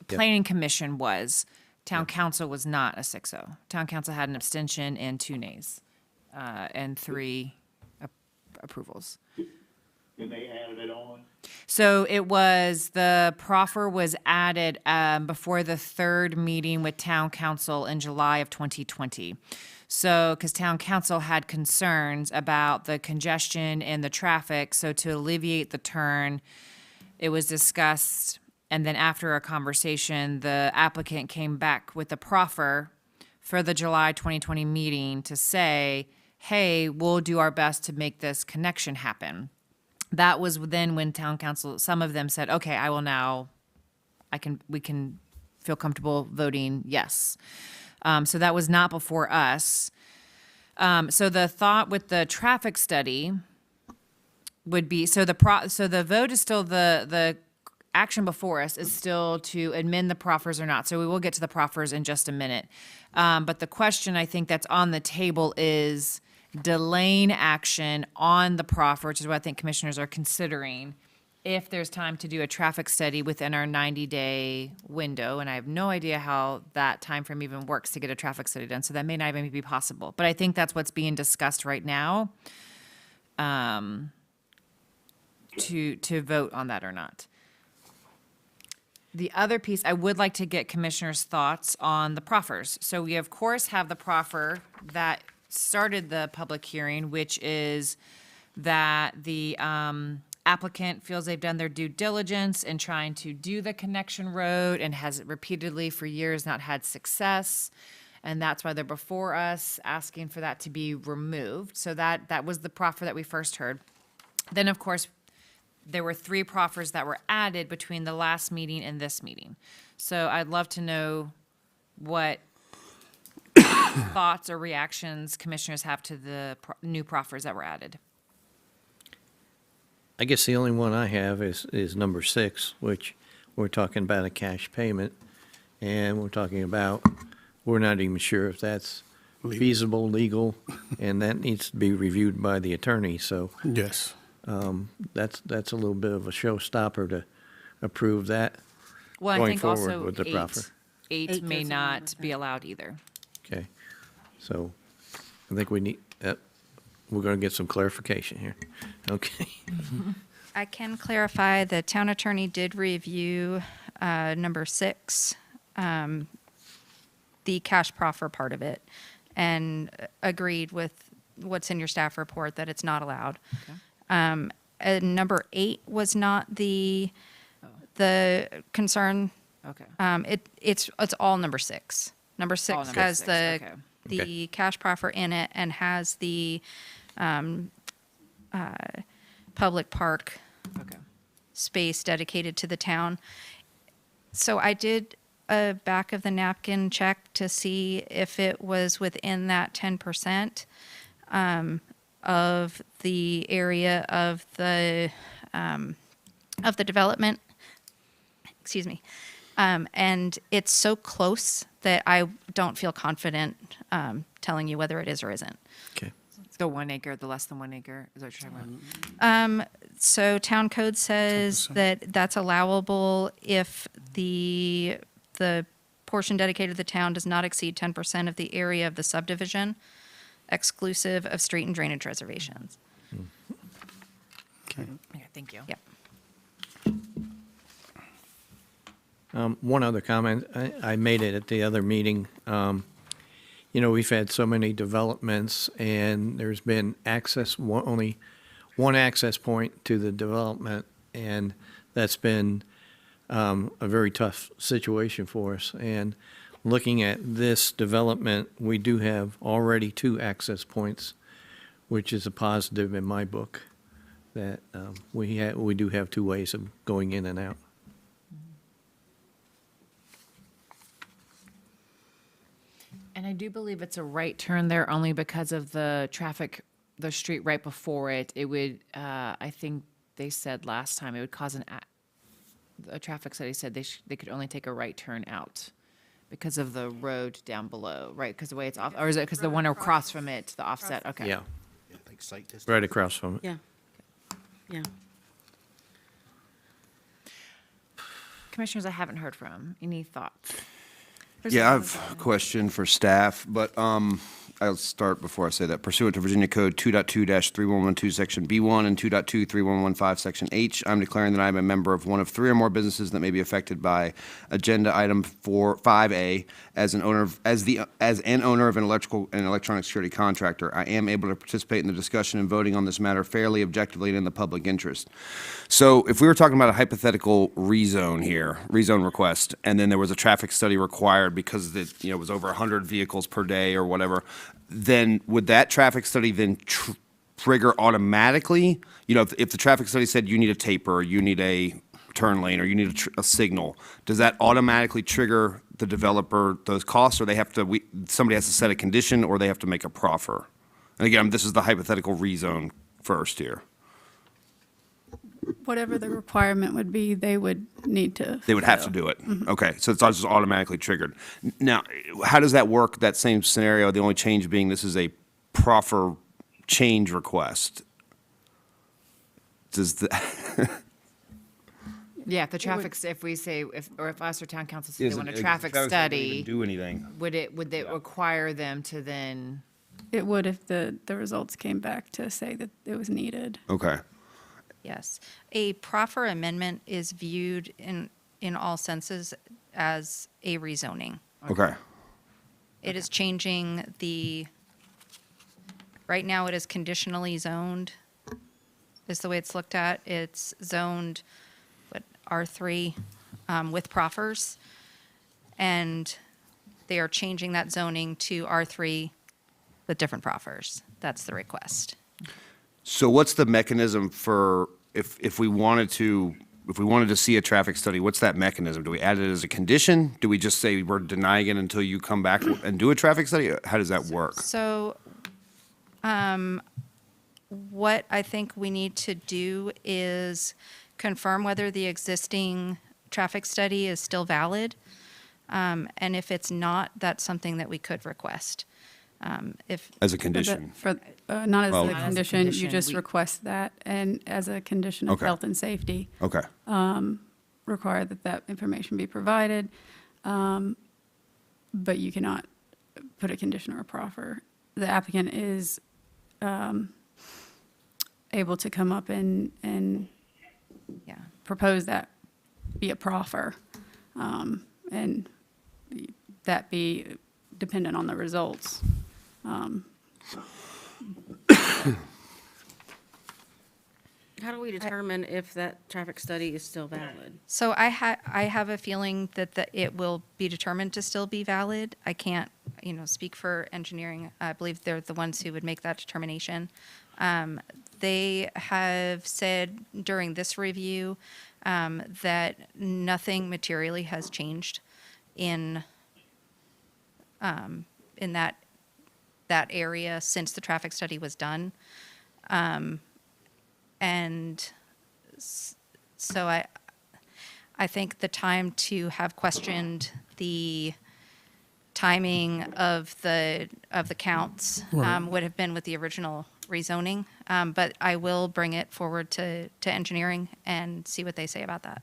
Planning commission was. Town council was not a 6-0. Town council had an abstention and 2 nays, and 3 approvals. And they added it on. So it was, the proffer was added before the 3rd meeting with town council in July of 2020. So, because town council had concerns about the congestion and the traffic, so to alleviate the turn, it was discussed, and then after a conversation, the applicant came back with a proffer for the July 2020 meeting to say, hey, we'll do our best to make this connection happen. That was then when town council, some of them said, okay, I will now, we can feel comfortable voting yes. So that was not before us. So the thought with the traffic study would be, so the vote is still, the action before us is still to amend the proffers or not. So we will get to the proffers in just a minute. But the question I think that's on the table is delaying action on the proffer, which is what I think commissioners are considering, if there's time to do a traffic study within our 90-day window. And I have no idea how that time frame even works to get a traffic study done. So that may not even be possible. But I think that's what's being discussed right now, to vote on that or not. The other piece, I would like to get commissioners' thoughts on the proffers. So we, of course, have the proffer that started the public hearing, which is that the applicant feels they've done their due diligence in trying to do the connection road and has repeatedly for years not had success. And that's why they're before us asking for that to be removed. So that was the proffer that we first heard. Then, of course, there were 3 proffers that were added between the last meeting and this meeting. So I'd love to know what thoughts or reactions commissioners have to the new proffers that were added. I guess the only one I have is number 6, which we're talking about a cash payment. And we're talking about, we're not even sure if that's feasible, legal, and that needs to be reviewed by the attorney. So Yes. that's a little bit of a showstopper to approve that. Well, I going think forward also with the proffer. 8 8 may doesn't not matter. be allowed either. Okay, so I think we need, we're going to get some clarification here. Okay. I can clarify, the town attorney did review number 6, the cash proffer part of it, and agreed with what's in your staff report that it's not allowed. And number 8 was not the concern. Okay. It's all number 6. Number 6 number has 6, the okay. the cash proffer in it and has the public park Okay. space dedicated to the town. So I did a back of the napkin check to see if it was within that 10% of the area of the development. Excuse me. And it's so close that I don't feel confident telling you whether it is or isn't. Okay. The 1 acre, the less than 1 acre, is that what you're talking about? So town code says 10%. that that's allowable if the portion dedicated to the town does not exceed 10% of the area of the subdivision, exclusive of street and drainage reservations. Okay. Okay, thank you. Yep. One other comment, I made it at the other meeting. We've had so many developments, and there's been only one access point to the development, and that's been a very tough situation for us. And looking at this development, we do have already 2 access points, which is a positive in my book, that we do have 2 ways of going in and out. And I do believe it's a right turn there only because of the traffic, the street right before it. It would, I think they said last time, it would cause a traffic study said they could only take a right turn out because of the road down below, right? Because the way it's off, or is it because the one across from it, the offset? Okay. Yeah, Like site distance. right across from it. Yeah. Yeah. Commissioners, I haven't heard from. Any thoughts? Yeah, I have a question for staff, but I'll start before I say that. Pursuant to Virginia Code 2.2-3112, Section B1 and 2.2-3115, Section H, I'm declaring that I am a member of one of 3 or more businesses that may be affected by Agenda Item 5A as an owner of an electrical and electronic security contractor. I am able to participate in the discussion and voting on this matter fairly, objectively, and in the public interest. So if we were talking about a hypothetical rezone request, and then there was a traffic study required because it was over 100 vehicles per day or whatever, then would that traffic study then trigger automatically? If the traffic study said you need a taper, or you need a turn lane, or you need a signal, does that automatically trigger the developer those costs, or somebody has to set a condition, or they have to make a proffer? And again, this is the hypothetical rezone first here. Whatever the requirement would be, they would need to. They would have to do it. Okay, so it's not just automatically triggered. Now, how does that work, that same scenario, the only change being this is a proffer change request? Does the, Yeah, if the traffic, if we say, if us or town council say they want a Isn't- traffic traffic study doesn't study, even do anything. would they require them to then? It would if the results came back to say that it was needed. Okay. Yes. A proffer amendment is viewed in all senses as a rezoning. Okay. It is changing right now it is conditionally zoned, is the way it's looked at. It's zoned, R3 with proffers, and they are changing that zoning to R3 with different proffers. That's the request. So what's the mechanism for, if we wanted to see a traffic study, what's that mechanism? Do we add it as a condition? Do we just say we're denying it until you come back and do a traffic study? How does that work? So, what I think we need to do is confirm whether the existing traffic study is still valid. And if it's not, that's something that we could request. As a condition? Not as Well- a Not as a condition, you condition, just we- request that, and as a condition of Okay. health and safety, Okay. require that information be provided. But you cannot put a condition or a proffer the applicant is able to come up and Yeah. propose that be a proffer, and that be dependent on the results. How do we determine if that traffic study is still valid? So I have a feeling that it will be determined to still be valid. I can't, speak for engineering. I believe they're the ones who would make that determination. They have said during this review that nothing materially has changed in that area since the traffic study was done. So I think the time to have questioned the timing of the counts Right. would have been with the original rezoning. But I will bring it forward to engineering and see what they say about that.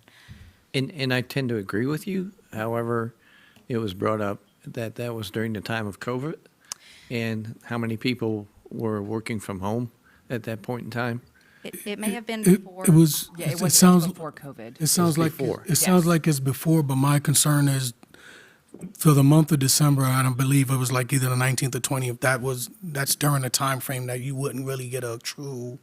And I tend to agree with you. However, it was brought up that that was during the time of COVID, and how many people were working from home at that point in time. It may have been It, before. it was. Yeah, it sounds before COVID. It sounds like before. it sounds like it's before, but my concern is for the month of December. I don't believe it was like either the 19th or 20th. That's during the time frame that you wouldn't really get a true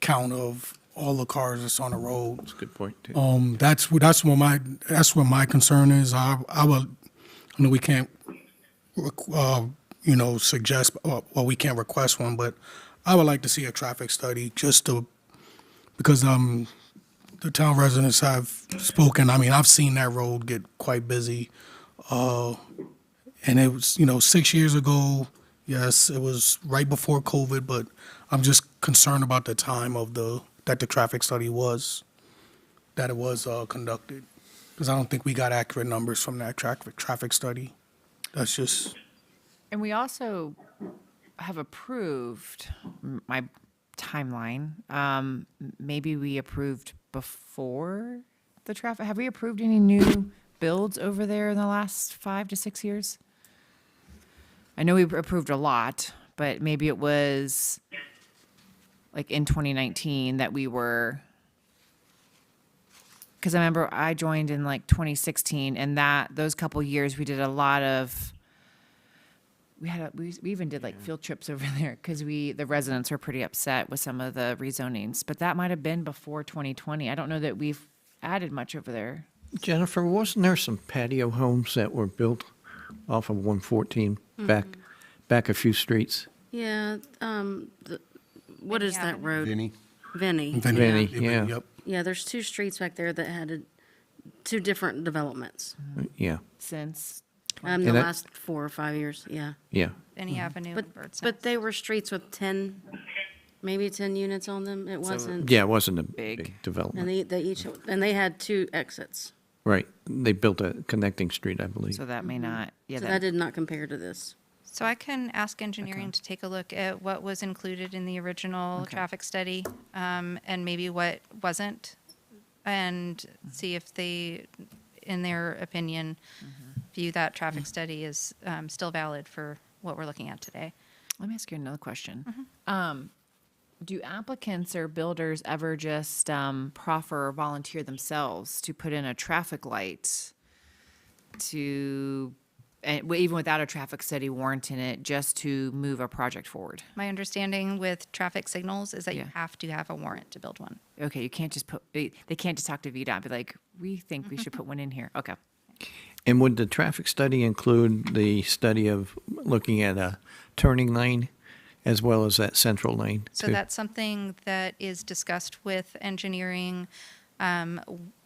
count of all the cars that's on the road. That's a good point, too. That's where my concern is. I know we can't suggest or we can't request one, but I would like to see a traffic study because the town residents have spoken. I mean, I've seen that road get quite busy. And it was, 6 years ago, yes, it was right before COVID, but I'm just concerned about the time that the traffic study was conducted. Because I don't think we got accurate numbers from that traffic study. That's just, And we also have approved my timeline. Maybe we approved before the traffic. Have we approved any new builds over there in the last 5 to 6 years? I know we approved a lot, but maybe it was like in 2019 that we were. Because I remember I joined in like 2016, and those couple years we did a lot of. We even did like field trips over there because the residents were pretty upset with some of the rezonings. But that might have been before 2020. I don't know that we've added much over there. Jennifer, wasn't there some patio homes that were built off of 114 back a few streets? Yeah, what is that road? Vinny? Vinny. Vinny, yeah. Yep. Yeah, there's two streets back there that had two different developments. Yeah, Since The And that- last 4 or 5 years, yeah. yeah. Benny Avenue and But Birdseye. they were streets with 10, maybe 10 units on them. It wasn't. Yeah, it wasn't a Big. big And development. they had 2 exits. Right. They built a connecting street, I believe. so that may not. Yeah, So that did not compare to this. So I can ask engineering to take a look at what was included in the original traffic study, and maybe what wasn't, and see if they, in their opinion, view that traffic study as still valid for what we're looking at today. Let me ask you another question. Do applicants or builders ever just proffer or volunteer themselves to put in a traffic light even without a traffic study warranting it, just to move a project forward? My understanding with traffic signals is that you Yeah. have to have a warrant to build one. Okay, you can't just they can't just talk to VDOT and be like, we think we should put one in here. Okay. And would the traffic study include the study of looking at a turning lane as well as that central lane? So too? that's something that is discussed with engineering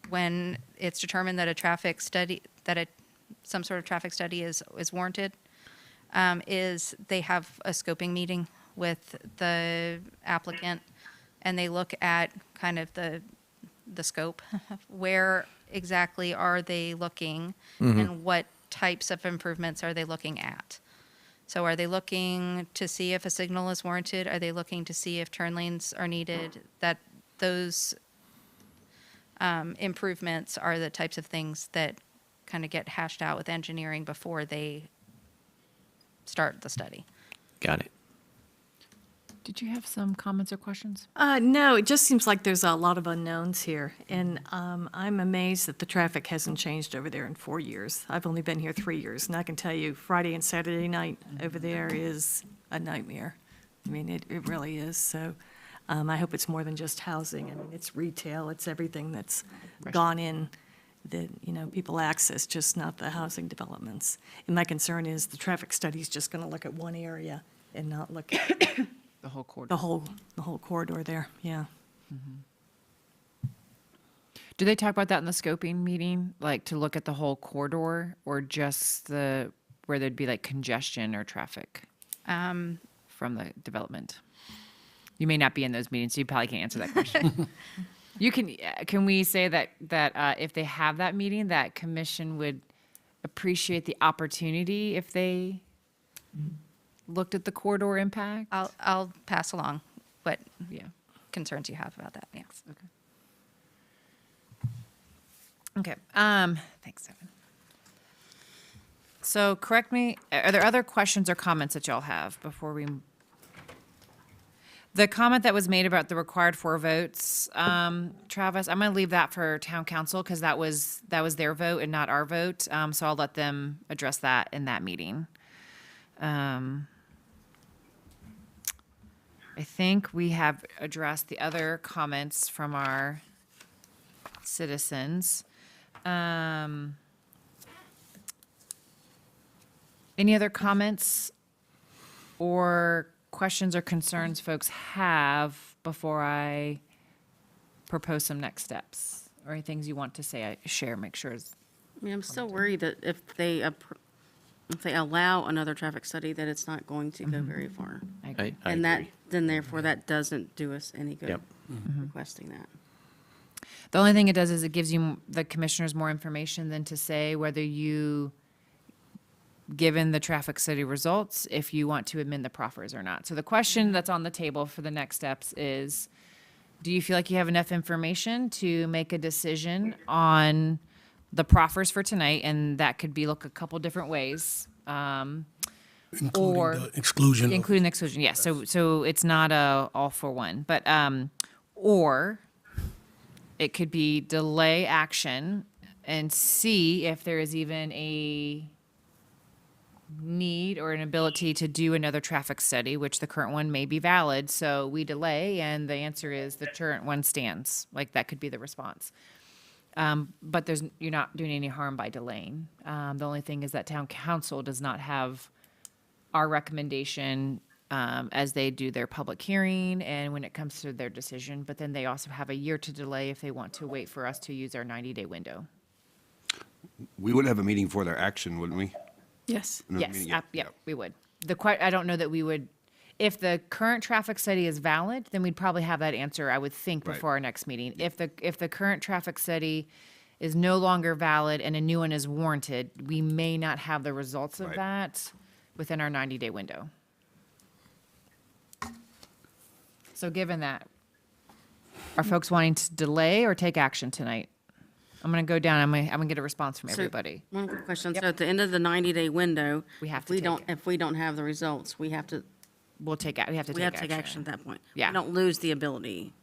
when it's determined that a traffic study, some sort of traffic study is warranted, is they have a scoping meeting with the applicant, and they look at kind of the scope. Where exactly are they looking, and what types of improvements are they looking at? So are they looking to see if a signal is warranted? Are they looking to see if turn lanes are needed? That those improvements are the types of things that kind of get hashed out with engineering before they start the study. Got it. Did you have some comments or questions? No, it just seems like there's a lot of unknowns here, and I'm amazed that the traffic hasn't changed over there in 4 years. I've only been here 3 years, and I can tell you, Friday and Saturday night over there is a nightmare. I mean, it really is, so I hope it's more than just housing. I mean, it's retail, it's everything that's gone in that, you know, people access, just not the housing developments. And my concern is the traffic study's just gonna look at one area and not look at The whole corridor. the whole corridor there, yeah. Do they talk about that in the scoping meeting, like to look at the whole corridor, or just the, where there'd be like congestion or traffic from the development? You may not be in those meetings, so you probably can't answer that question. You can we say that if they have that meeting, that commission would appreciate the opportunity if they looked at the corridor impact? I'll pass along what Yeah. concerns you have about that, yes. Okay. Thanks, Evan. So correct me, are there other questions or comments that y'all have before we? The comment that was made about the required 4 votes, Travis, I'm going to leave that for town council because that was their vote and not our vote. So I'll let them address that in that meeting. I think we have addressed the other comments from our citizens. Any other comments or questions or concerns folks have before I propose some next steps? Or any things you want to say, share, make sure is. I mean, I'm still worried that if they allow another traffic study, that it's not going to go very far. I agree. I And that, agree. then therefore, that doesn't do us any good Yep. requesting that. The only thing it does is it gives you, the commissioners, more information than to say whether you, given the traffic study results, if you want to amend the proffers or not. So the question that's on the table for the next steps is, do you feel like you have enough information to make a decision on the proffers for tonight? And that could be look a couple different ways. Including Or the exclusion. including the exclusion, yes. So it's not a all for one, but or it could be delay action and see if there is even a need or an ability to do another traffic study, which the current one may be valid. So we delay, and the answer is the current one stands. Like that could be the response. But you're not doing any harm by delaying. The only thing is that town council does not have our recommendation as they do their public hearing and when it comes to their decision. But then they also have a year to delay if they want to wait for us to use our 90-day window. We would have a meeting for their action, wouldn't we? Yes. Another Yes, meeting, yeah. yep, we would. I don't know that we would, if the current traffic study is valid, then we'd probably have that answer, I would think, Right. before our next meeting. If the current traffic study is no longer valid and a new one is warranted, we may not have the results of Right. that within our 90-day window. So given that, are folks wanting to delay or take action tonight? I'm going to go down, I'm going to get a response from So, everybody. One quick question. So at the end of the 90-day window, We have if to we take don't, it. if we don't have the results, we have to We have to take action at that point. Yeah. We don't lose the ability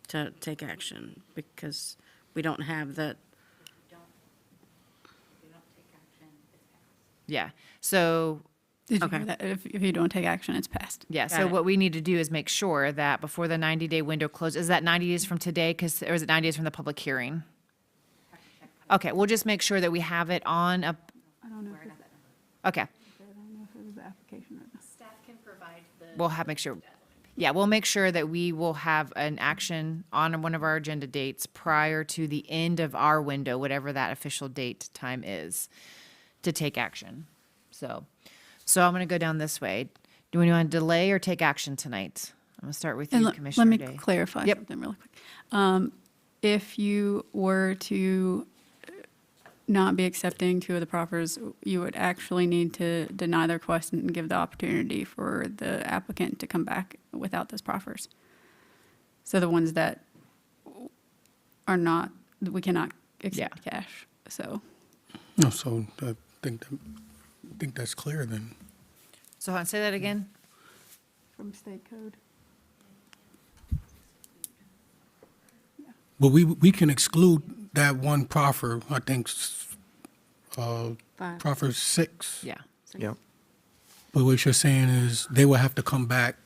to take action because we don't have that. Yeah, so Did you Okay. hear that? If you don't take action, it's passed. yeah, Got so it. what we need to do is make sure that before the 90-day window closes, is that 90 days from today? Or is it 90 days from the public hearing? Okay, we'll just make sure that we have it on a, I don't know if it okay, was the application or not. Staff can provide the. we'll make sure. Yeah, we'll make sure that we will have an action on one of our agenda dates prior to the end of our window, whatever that official date time is, to take action. So I'm going to go down this way. Do we want to delay or take action tonight? I'm going to start with you, Let Commissioner me Day. clarify Yep. something really quick. If you were to not be accepting 2 of the proffers, you would actually need to deny the request and give the opportunity for the applicant to come back without those proffers. So the ones that are not, that we cannot accept cash, so. No, so I think that's clear then. So say that again? From state code. But we can exclude that one proffer, I think, Five. proffer 6. Yeah. Yep. But what you're saying is they will have to come back.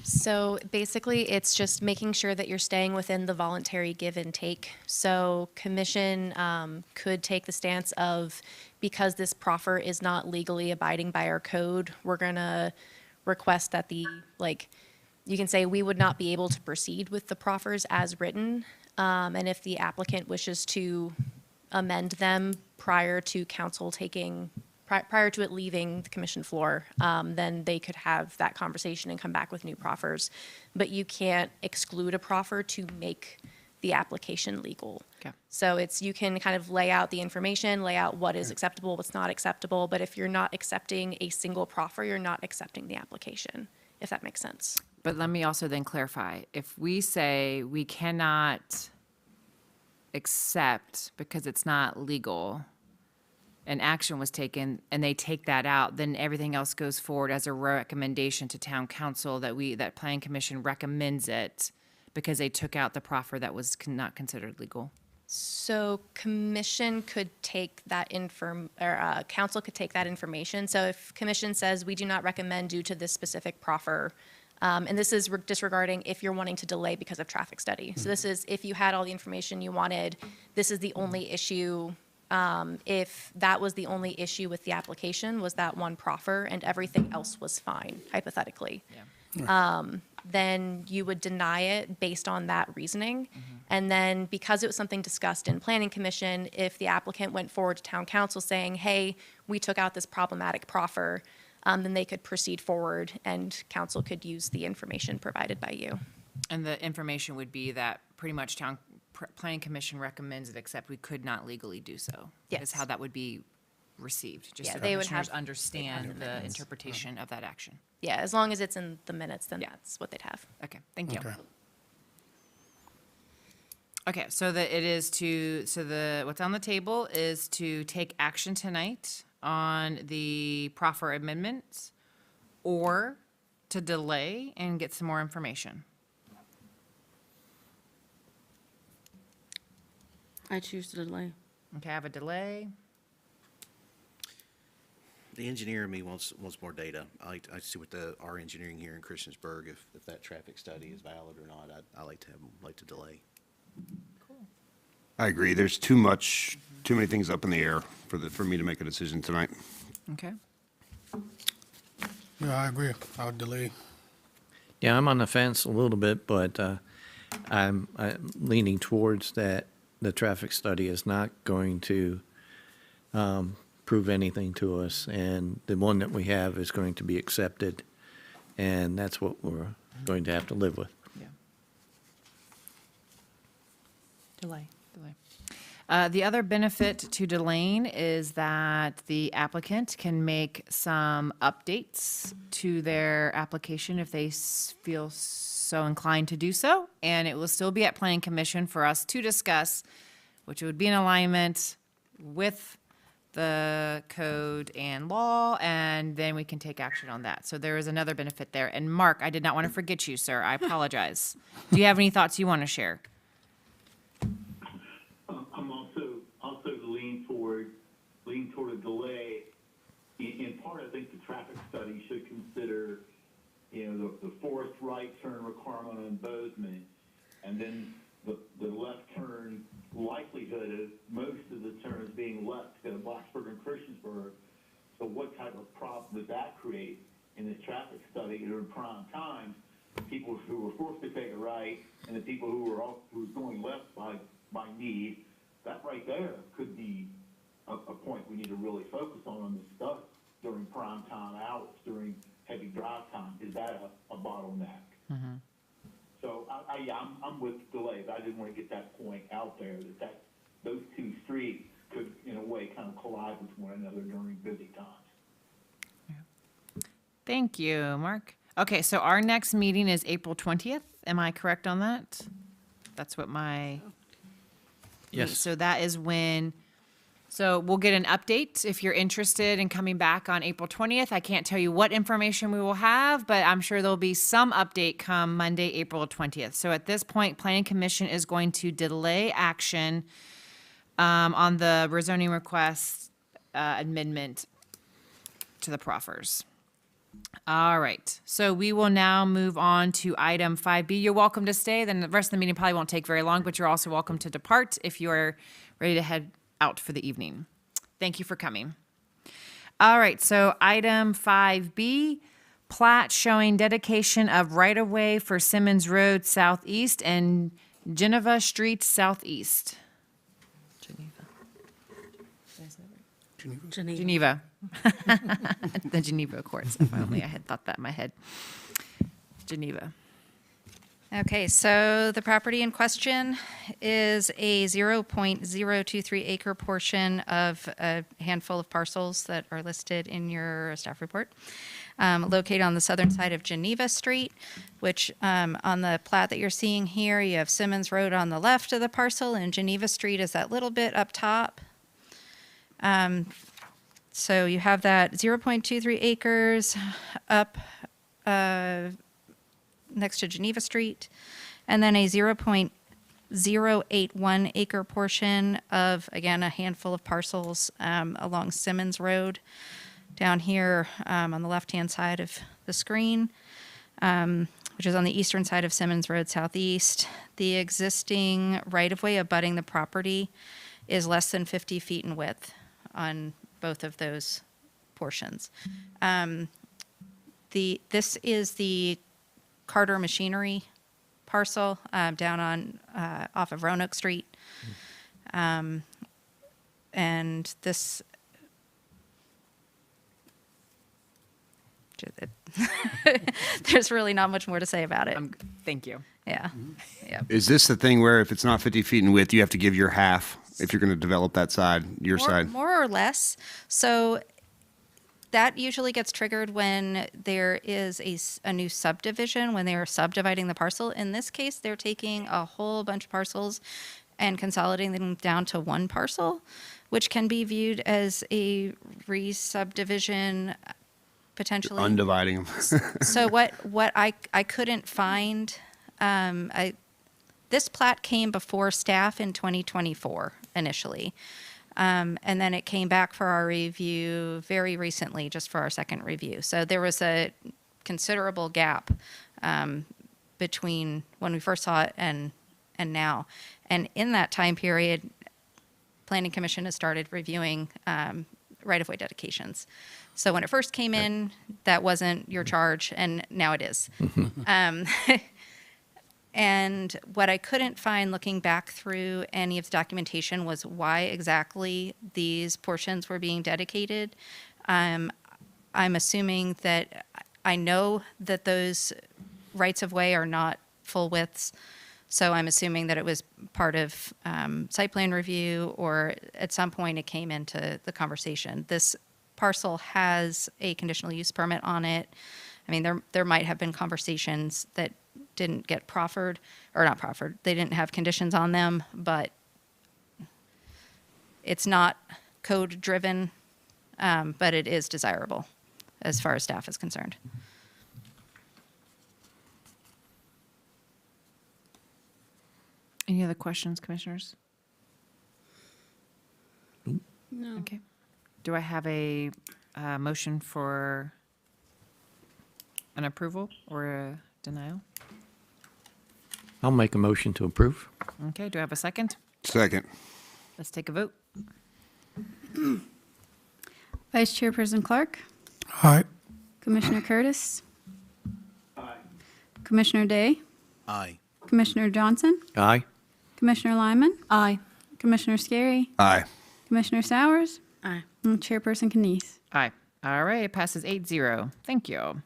So basically, it's just making sure that you're staying within the voluntary give and take. So commission could take the stance of, because this proffer is not legally abiding by our code, we're gonna request that you can say we would not be able to proceed with the proffers as written. And if the applicant wishes to amend them prior to council prior to it leaving the commission floor, then they could have that conversation and come back with new proffers. But you can't exclude a proffer to make the application legal. Okay. So you can kind of lay out the information, lay out what is acceptable, what's not acceptable, but if you're not accepting a single proffer, you're not accepting the application, if that makes sense. But let me also then clarify. If we say we cannot accept because it's not legal, and action was taken, and they take that out, then everything else goes forward as a recommendation to town council that planning commission recommends it because they took out the proffer that was not considered legal. So commission could take that council could take that information. So if commission says we do not recommend due to this specific proffer, and this is disregarding if you're wanting to delay because of traffic study. So this is if you had all the information you wanted, this is the only issue. If that was the only issue with the application was that one proffer and everything else was fine, hypothetically. Then you would deny it based on that reasoning. And then because it was something discussed in planning commission, if the applicant went forward to town council saying, hey, we took out this problematic proffer, then they could proceed forward and council could use the information provided by you. And the information would be that pretty much planning commission recommends it, except we could not legally do so. Yes. Is how that would be received, just Yeah, so they would commissioners have- understand the interpretation of that action. Yeah, as long as it's in the minutes, then that's what they'd have. Okay, thank you. Okay. Okay, so what's on the table is to take action tonight on the proffer amendments or to delay and get some more information. I choose to delay. Okay, I have a delay. The engineer in me wants more data. I like to see what our engineering here in Christiansburg, if that traffic study is valid or not. I like to delay. I agree. There's too many things up in the air for me to make a decision tonight. Okay. Yeah, I agree. I would delay. Yeah, I'm on the fence a little bit, but I'm leaning towards that the traffic study is not going to prove anything to us, and the one that we have is going to be accepted, and that's what we're going to have to live with. Yeah. Delay. The other benefit to delaying is that the applicant can make some updates to their application if they feel so inclined to do so, and it will still be at planning commission for us to discuss, which would be in alignment with the code and law, and then we can take action on that. So there is another benefit there. And Mark, I did not want to forget you, sir. I apologize. Do you have any thoughts you want to share? I'm also lean toward a delay. In part, I think the traffic study should consider, the forced right turn requirement on Bozeman, and then the left turn likelihood of most of the turns being left to go to Blacksburg and Christiansburg. So what type of problem does that create in this traffic study during prime times? People who were forced to take a right and the people who were going left by need, that right there could be a point we need to really focus on this stuff during prime time hours, during heavy drive time. Is that a bottleneck? Mm-hmm. So I'm with delays. I didn't want to get that point out there that those two streets could, in a way, kind of collide with one another during busy times. Thank you, Mark. Okay, so our next meeting is April 20th. Am I correct on that? That's what Yes. So that is when So we'll get an update if you're interested in coming back on April 20th. I can't tell you what information we will have, but I'm sure there'll be some update come Monday, April 20th. So at this point, Planning Commission is going to delay action on the rezoning request amendment to the proffers. All right, so we will now move on to item 5B. You're welcome to stay, then the rest of the meeting probably won't take very long, but you're also welcome to depart if you're ready to head out for the evening. Thank you for coming. All right, so item 5B, plat showing dedication of right-of-way for Simmons Road Southeast and Geneva Street Southeast. Geneva. The Geneva Accords. If only I had thought that in my head. Geneva. Okay, so the property in question is a 0.023 acre portion of a handful of parcels that are listed in your staff report, located on the southern side of Geneva Street, which on the plat that you're seeing here, you have Simmons Road on the left of the parcel, and Geneva Street is that little bit up top. So you have that 0.23 acres up next to Geneva Street, and then a 0.081 acre portion of, again, a handful of parcels along Simmons Road down here on the left-hand side of the screen, which is on the eastern side of Simmons Road Southeast. The existing right-of-way abutting the property is less than 50 feet in width on both of those portions. This is the Carter Machinery parcel down on off of Roanoke Street. And this there's really not much more to say about it. Thank you. Yeah. Yeah. Is this the thing where if it's not 50 feet in width, you have to give your half if you're going to develop that side, your side? More or less. So that usually gets triggered when there is a new subdivision, when they are subdividing the parcel. In this case, they're taking a whole bunch of parcels and consolidating them down to one parcel, which can be viewed as a re-subdivision potentially. Undividing them. So what I couldn't find, this plat came before staff in 2024 initially. And then it came back for our review very recently, just for our second review. So there was a considerable gap between when we first saw it and now. And in that time period, Planning Commission has started reviewing right-of-way dedications. So when it first came in, that wasn't your charge, and now it is. And what I couldn't find looking back through any of the documentation was why exactly these portions were being dedicated. I'm assuming that I know that those rights-of-way are not full widths, so I'm assuming that it was part of site plan review, or at some point it came into the conversation. This parcel has a conditional use permit on it. I mean, there might have been conversations that didn't get proffered, or not proffered, they didn't have conditions on them, but it's not code-driven, but it is desirable as far as staff is concerned. Any other questions, commissioners? No. Okay. Do I have a motion for an approval or a denial? I'll make a motion to approve. Okay, do I have a second? Second. Let's take a vote. Vice Chairperson Clark, Aye. Commissioner Curtis. Commissioner Day, Aye. Commissioner Johnson, Aye. Commissioner Lyman, Aye. Commissioner Scary, Aye. Commissioner Sowers, Aye. and Chairperson Kenise. Aye. All right, it passes 8-0. Thank you.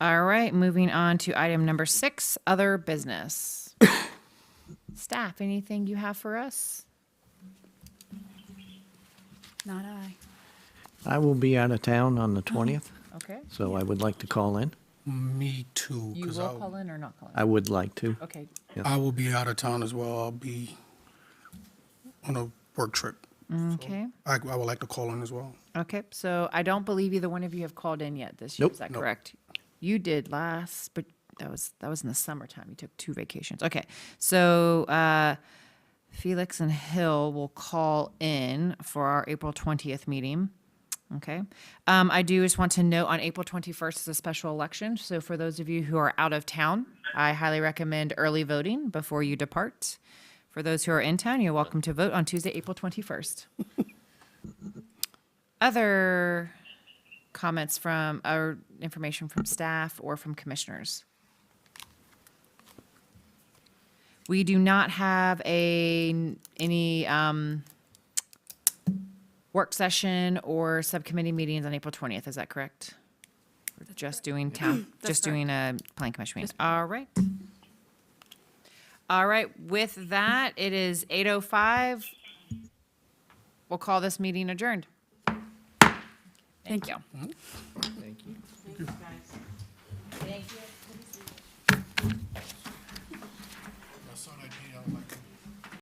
All right, moving on to item number 6, other business. Staff, anything you have for us? Not I. I will be out of town on the 20th, Okay. so I would like to call in. Me too. You 'Cause will call in or not call in? I would like to. Okay. I will be out of town as well. I'll be on a work trip. Okay. I would like to call in as well. Okay, so I don't believe either one of you have called in yet this year. Nope. Is that Nope. correct? You did last, but that was in the summertime. You took 2 vacations. Okay, so Felix and Hill will call in for our April 20th meeting. Okay. I do just want to note on April 21st is a special election. So for those of you who are out of town, I highly recommend early voting before you depart. For those who are in town, you're welcome to vote on Tuesday, April 21st. Other comments from, or information from staff or from commissioners? We do not have any work session or subcommittee meetings on April 20th, is that correct? We're just doing doing a plan commission meeting. All right. All right, with that, it is 8:05. We'll call this meeting adjourned. Thank you. Thank you. Thank you.